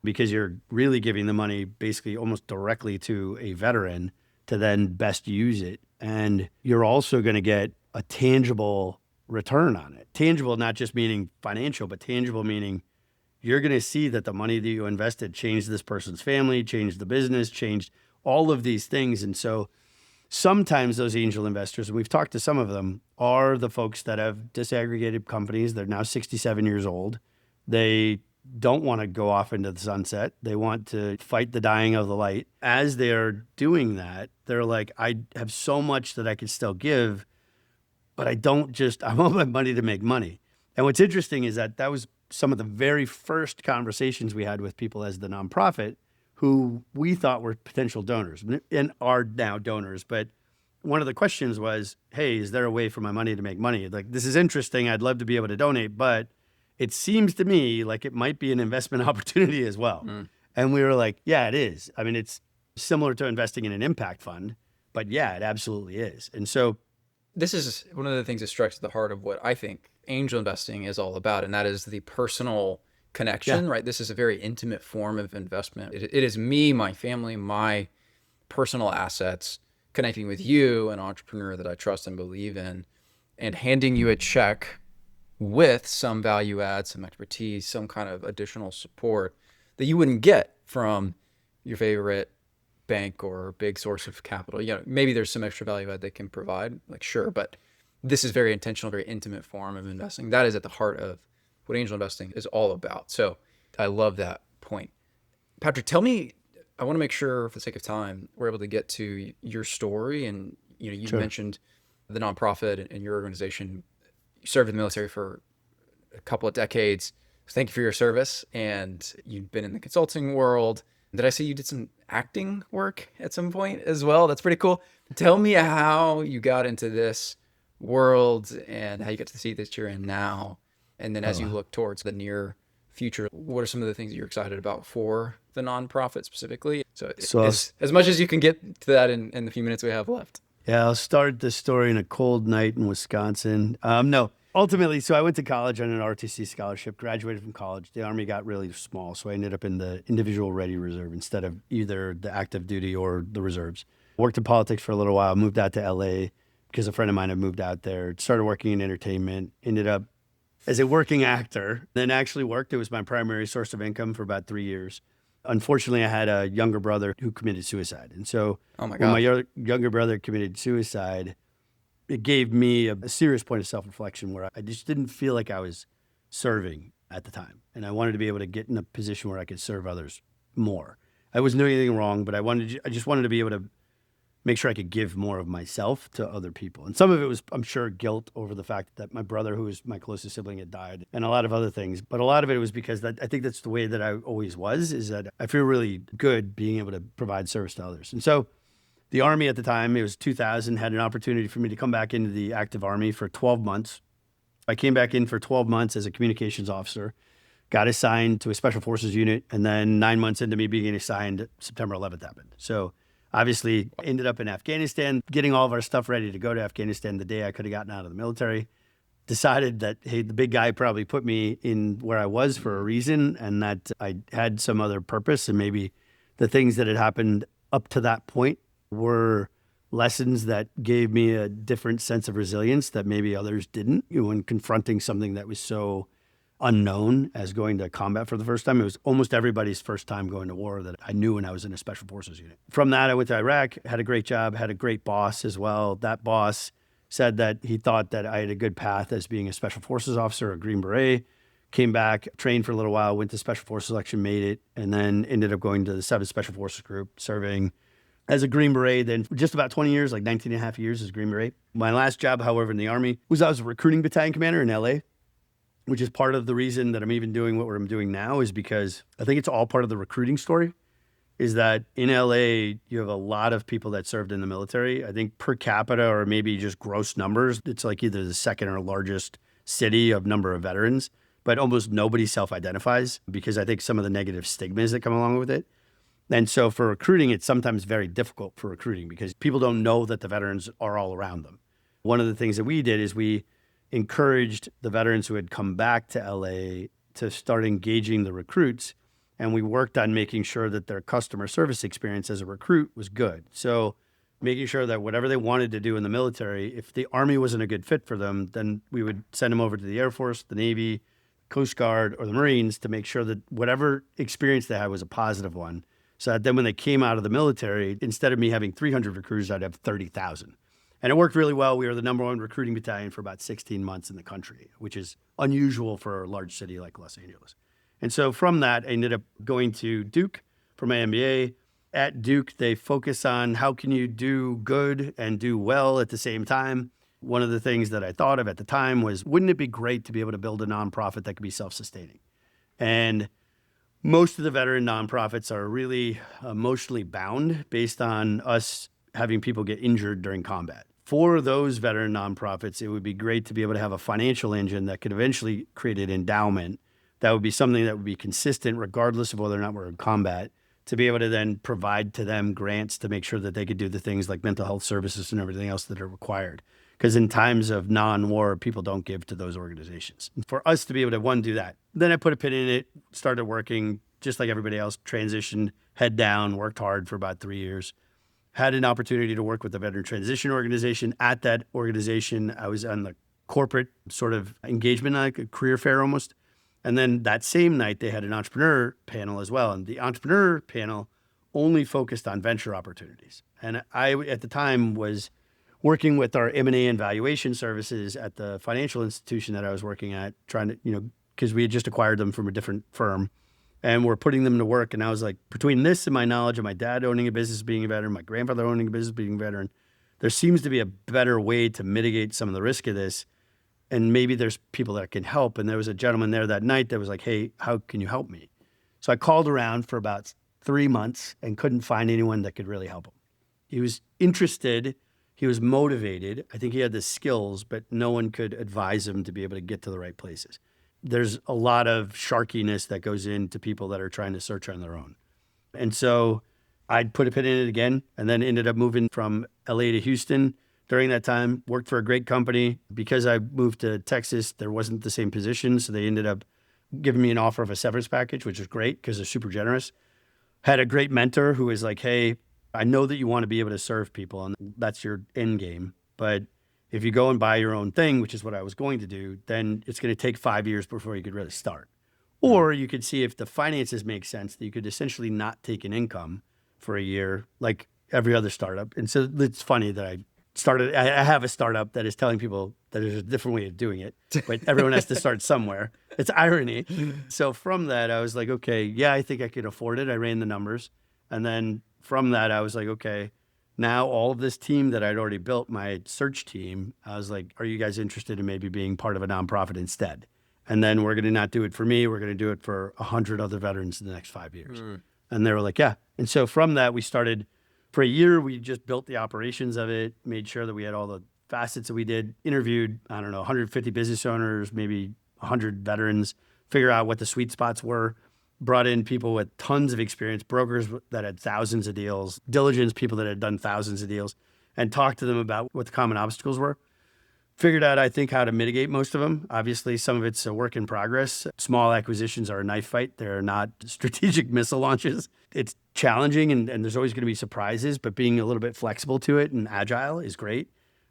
because you're really giving the money basically almost directly to a veteran to then best use it. And you're also going to get a tangible return on it. Tangible, not just meaning financial, but tangible meaning you're going to see that the money that you invested changed this person's family, changed the business, changed all of these things. And so sometimes those angel investors, and we've talked to some of them, are the folks that have disaggregated companies. They're now 67 years old. They don't want to go off into the sunset. They want to fight the dying of the light. As they're doing that, they're like, I have so much that I can still give, but I want my money to make money. And what's interesting is that was some of the very first conversations we had with people as the nonprofit who we thought were potential donors and are now donors. But one of the questions was, hey, is there a way for my money to make money? Like, this is interesting. I'd love to be able to donate, but it seems to me like it might be an investment opportunity as well. And we were like, yeah, it is. I mean, it's similar to investing in an impact fund, but yeah, it absolutely is. And so This is one of the things that strikes at the heart of what I think angel investing is all about, and that is the personal Yeah. connection, right? This is a very intimate form of investment. It is me, my family, my personal assets connecting with you, an entrepreneur that I trust and believe in, and handing you a check with some value add, some expertise, some kind of additional support that you wouldn't get from your favorite bank or big source of capital. Maybe there's some extra value add they can provide, like sure, but this is very intentional, very intimate form of investing. That is at the heart of what angel investing is all about. So I love that point. Patrick, tell me, I want to make sure for the sake of time, we're able to get to your story. And, you Sure. mentioned the nonprofit and your organization. You served in the military for a couple of decades. Thank you for your service. And you've been in the consulting world. Did I see you did some acting work at some point as well? That's pretty cool. Tell me how you got into this world and how you got to the seat that you're in now. And then as you Oh, look towards the near future, what are some of the things that you're excited about for the nonprofit specifically? So so as much as you can get to that in the few minutes we have left. yeah, I'll start the story in a cold night in Wisconsin. No, ultimately, so I went to college on an RTC scholarship, graduated from college. The Army got really small, so I ended up in the individual ready reserve instead of either the active duty or the reserves. Worked in politics for a little while, moved out to LA because a friend of mine had moved out there, started working in entertainment, ended up as a working actor, then actually worked. It was my primary source of income for about 3 years. Unfortunately, I had a younger brother who committed suicide. And so Oh my when my gosh. younger brother committed suicide, it gave me a serious point of self-reflection where I just didn't feel like I was serving at the time. And I wanted to be able to get in a position where I could serve others more. I wasn't doing anything wrong, but I just wanted to be able to make sure I could give more of myself to other people. And some of it was, I'm sure, guilt over the fact that my brother, who was my closest sibling, had died, and a lot of other things. But a lot of it was because I think that's the way that I always was, is that I feel really good being able to provide service to others. And so the Army at the time, it was 2000, had an opportunity for me to come back into the active Army for 12 months. I came back in for 12 months as a communications officer, got assigned to a special forces unit, and then 9 months into me being assigned, September 11th happened. So obviously ended up in Afghanistan, getting all of our stuff ready to go to Afghanistan the day I could have gotten out of the military. Decided that, hey, the big guy probably put me in where I was for a reason, and that I had some other purpose, and maybe the things that had happened up to that point were lessons that gave me a different sense of resilience that maybe others didn't. When confronting something that was so unknown as going to combat for the first time. It was almost everybody's first time going to war that I knew when I was in a special forces unit. From that, I went to Iraq, had a great job, had a great boss as well. That boss said that he thought that I had a good path as being a special forces officer, a Green Beret. Came back, trained for a little while, went to special forces selection, made it, and then ended up going to the 7th Special Forces Group, serving as a Green Beret, then for just about 20 years, like 19 and a half years as Green Beret. My last job, however, in the Army was I was a recruiting battalion commander in LA, which is part of the reason that I'm even doing what I'm doing now, is because I think it's all part of the recruiting story, is that in LA, you have a lot of people that served in the military. I think per capita, or maybe just gross numbers, it's like either the second or largest city of number of veterans, but almost nobody self-identifies because I think some of the negative stigmas that come along with it. And so for recruiting, it's sometimes very difficult for recruiting because people don't know that the veterans are all around them. One of the things that we did is we encouraged the veterans who had come back to LA to start engaging the recruits. And we worked on making sure that their customer service experience as a recruit was good. So making sure that whatever they wanted to do in the military, if the Army wasn't a good fit for them, then we would send them over to the Air Force, the Navy, Coast Guard, or the Marines to make sure that whatever experience they had was a positive one. So that then when they came out of the military, instead of me having 300 recruiters, I'd have 30,000. And it worked really well. We were the number one recruiting battalion for about 16 months in the country, which is unusual for a large city like Los Angeles. And so from that, I ended up going to Duke for my MBA. At Duke, they focus on how can you do good and do well at the same time. One of the things that I thought of at the time was, wouldn't it be great to be able to build a nonprofit that could be self-sustaining? And most of the veteran nonprofits are really emotionally bound based on us having people get injured during combat. For those veteran nonprofits, it would be great to be able to have a financial engine that could eventually create an endowment that would be something that would be consistent regardless of whether or not we're in combat, to be able to then provide to them grants to make sure that they could do the things like mental health services and everything else that are required. Because in times of non-war, people don't give to those organizations. And for us to be able to, one, do that. Then I put a pin in it, started working just like everybody else, transitioned, head down, worked hard for about 3 years. Had an opportunity to work with the Veteran Transition Organization. At that organization, I was on the corporate sort of engagement, like a career fair almost. And then that same night, they had an entrepreneur panel as well. And the entrepreneur panel only focused on venture opportunities. And I, at the time, was working with our M&A and valuation services at the financial institution that I was working at, trying to, because we had just acquired them from a different firm. And we're putting them to work. And I was like, between this and my knowledge of my dad owning a business, being a veteran, my grandfather owning a business, being a veteran, there seems to be a better way to mitigate some of the risk of this. And maybe there's people that can help. And there was a gentleman there that night that was like, hey, how can you help me? So I called around for about 3 months and couldn't find anyone that could really help him. He was interested. He was motivated. I think he had the skills, but no one could advise him to be able to get to the right places. There's a lot of sharkiness that goes into people that are trying to search on their own. And so I'd put a pin in it again and then ended up moving from LA to Houston. During that time, worked for a great company. Because I moved to Texas, there wasn't the same position. So they ended up giving me an offer of a severance package, which was great because they're super generous. Had a great mentor who was like, hey, I know that you want to be able to serve people and that's your end game. But if you go and buy your own thing, which is what I was going to do, then it's going to take 5 years before you could really start. Or you could see if the finances make sense that you could essentially not take an income for a year like every other startup. And so it's funny that I have a startup that is telling people that there's a different way of doing it, but everyone has to start somewhere. It's irony. So from that, I was like, okay, yeah, I think I could afford it. I ran the numbers. And then from that, I was like, okay, now all of this team that I'd already built, my search team, I was like, are you guys interested in maybe being part of a nonprofit instead? And then we're going to not do it for me. We're going to do it for 100 other veterans in the next 5 years. And they were like, yeah. And so from that, we started. For a year, we just built the operations of it, made sure that we had all the facets that we did, interviewed, 150 business owners, maybe 100 veterans, figure out what the sweet spots were, brought in people with tons of experience, brokers that had thousands of deals, diligence people that had done thousands of deals, and talked to them about what the common obstacles were. Figured out, I think, how to mitigate most of them. Obviously, some of it's a work in progress. Small acquisitions are a knife fight. They're not strategic missile launches. It's challenging, and there's always going to be surprises, but being a little bit flexible to it and agile is great.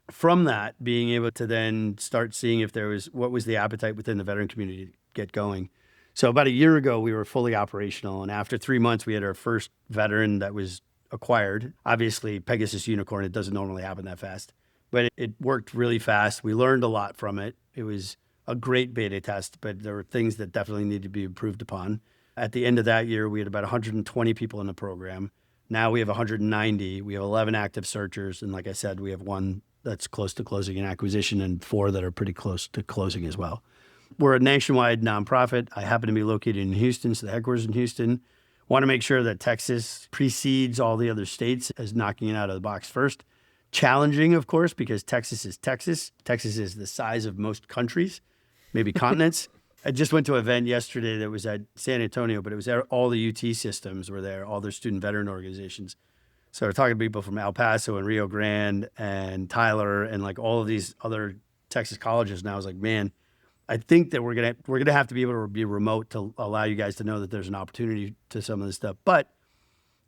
From that, being able to then start seeing if what was the appetite within the veteran community to get going. So about a year ago, we were fully operational, and after 3 months, we had our first veteran that was acquired. Obviously, Pegasus Unicorn, it doesn't normally happen that fast. But it worked really fast. We learned a lot from it. It was a great beta test, but there were things that definitely needed to be improved upon. At the end of that year, we had about 120 people in the program. Now we have 190. We have 11 active searchers. And like I said, we have one that's close to closing an acquisition and 4 that are pretty close to closing as well. We're a nationwide nonprofit. I happen to be located in Houston, so the headquarters in Houston. Want to make sure that Texas precedes all the other states as knocking it out of the box first. Challenging, of course, because Texas is Texas. Texas is the size of most countries, maybe continents. I just went to an event yesterday that was at San Antonio, but it was all the UT systems were there, all their student veteran organizations. So we're talking to people from El Paso and Rio Grande and Tyler and like all of these other Texas colleges. And I was like, man, I think that we're gonna have to be able to be remote to allow you guys to know that there's an opportunity to some of this stuff. But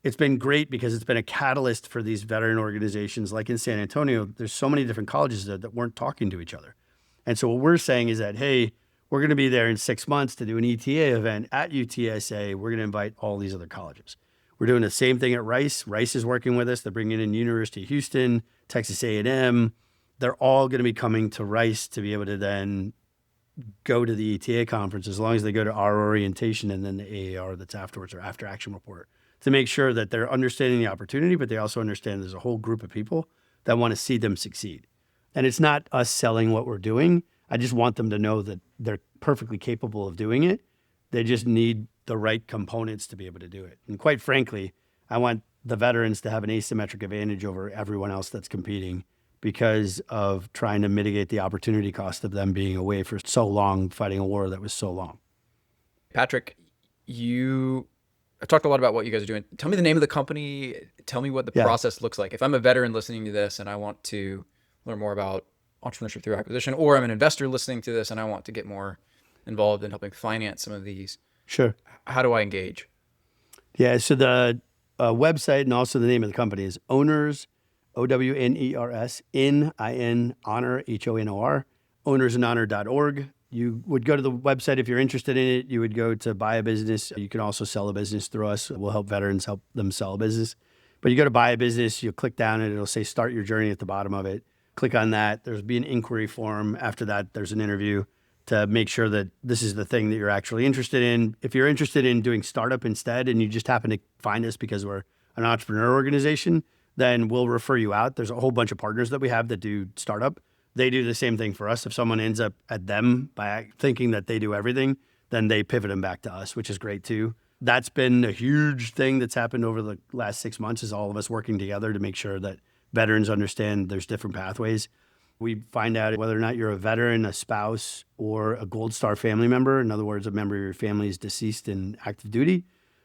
it's been great because it's been a catalyst for these veteran organizations. Like in San Antonio, there's so many different colleges that weren't talking to each other. And so what we're saying is that, hey, we're going to be there in 6 months to do an ETA event at UTSA. We're going to invite all these other colleges. We're doing the same thing at Rice. Rice is working with us. They're bringing in University of Houston, Texas A&M. They're all going to be coming to Rice to be able to then go to the ETA conference as long as they go to our orientation and then the AAR that's afterwards or after action report, to make sure that they're understanding the opportunity, but they also understand there's a whole group of people that want to see them succeed. And it's not us selling what we're doing. I just want them to know that they're perfectly capable of doing it. They just need the right components to be able to do it. And quite frankly, I want the veterans to have an asymmetric advantage over everyone else that's competing because of trying to mitigate the opportunity cost of them being away for so long, fighting a war that was so long. Patrick, I talked a lot about what you guys are doing. Tell me the name of the company. Tell me what the process looks like. If I'm a veteran listening to this and I want to learn more about entrepreneurship through acquisition, or I'm an investor listening to this and I want to get more involved in helping finance some of these. Sure. How do I engage? Yeah. So the website and also the name of the company is Owners, OWNERS, honor, HONOR, ownersinhonor.org. You would go to the website if you're interested in it. You would go to buy a business. You can also sell a business through us. We'll help veterans help them sell a business. But you go to buy a business, you'll click down and it'll say start your journey at the bottom of it. Click on that. There's be an inquiry form. After that, there's an interview to make sure that this is the thing that you're actually interested in. If you're interested in doing startup instead and you just happen to find us because we're an entrepreneur organization, then we'll refer you out. There's a whole bunch of partners that we have that do startup. They do the same thing for us. If someone ends up at them by thinking that they do everything, then they pivot them back to us, which is great too. That's been a huge thing that's happened over the last 6 months, is all of us working together to make sure that veterans understand there's different pathways. We find out whether or not you're a veteran, a spouse, or a Gold Star family member. In other words, a member of your family is deceased in active duty.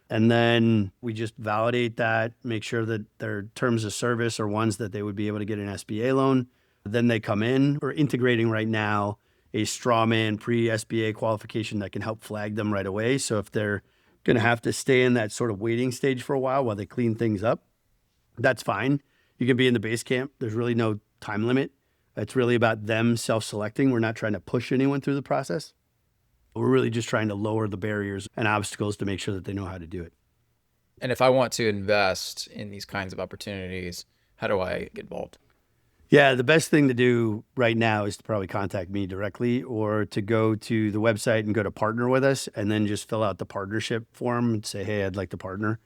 And then we just validate that, make sure that their terms of service are ones that they would be able to get an SBA loan. Then they come in. We're integrating right now a straw man pre-SBA qualification that can help flag them right away. So if they're going to have to stay in that sort of waiting stage for a while they clean things up, that's fine. You can be in the base camp. There's really no time limit. It's really about them self-selecting. We're not trying to push anyone through the process. We're really just trying to lower the barriers and obstacles to make sure that they know how to do it. And if I want to invest in these kinds of opportunities, how do I get involved? Yeah, the best thing to do right now is to probably contact me directly, or to go to the website and go to partner with us and then just fill out the partnership form and say, hey, I'd like to partner.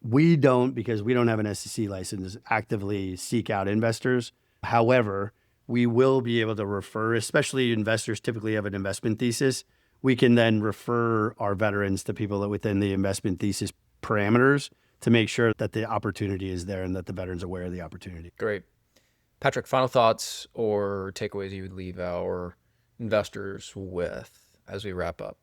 We don't, because we don't have an SEC license, actively seek out investors. However, we will be able to refer, especially investors typically have an investment thesis. We can then refer our veterans to people that within the investment thesis parameters to make sure that the opportunity is there and that the veteran's aware of the opportunity. Great. Patrick, final thoughts or takeaways you would leave our investors with as we wrap up?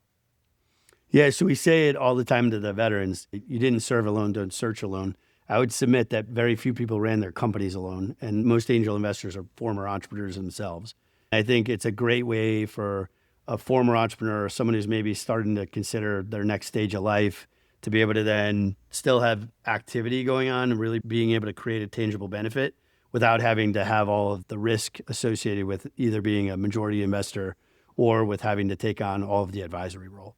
Yeah, so we say it all the time to the veterans. You didn't serve alone, don't search alone. I would submit that very few people ran their companies alone, and most angel investors are former entrepreneurs themselves. I think it's a great way for a former entrepreneur, someone who's maybe starting to consider their next stage of life, to be able to then still have activity going on and really being able to create a tangible benefit without having to have all of the risk associated with either being a majority investor or with having to take on all of the advisory role.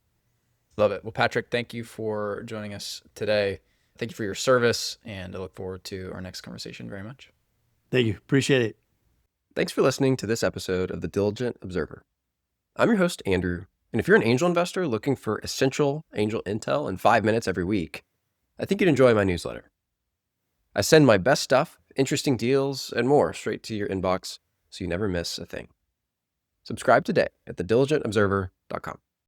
Love it. Well, Patrick, thank you for joining us today. Thank you for your service, and I look forward to our next conversation very much. Thank you. Appreciate it. Thanks for listening to this episode of The Diligent Observer. I'm your host, Andrew, and if you're an angel investor looking for essential angel intel in 5 minutes every week, I think you'd enjoy my newsletter. I send my best stuff, interesting deals, and more straight to your inbox so you never miss a thing. Subscribe today at thediligentobserver.com.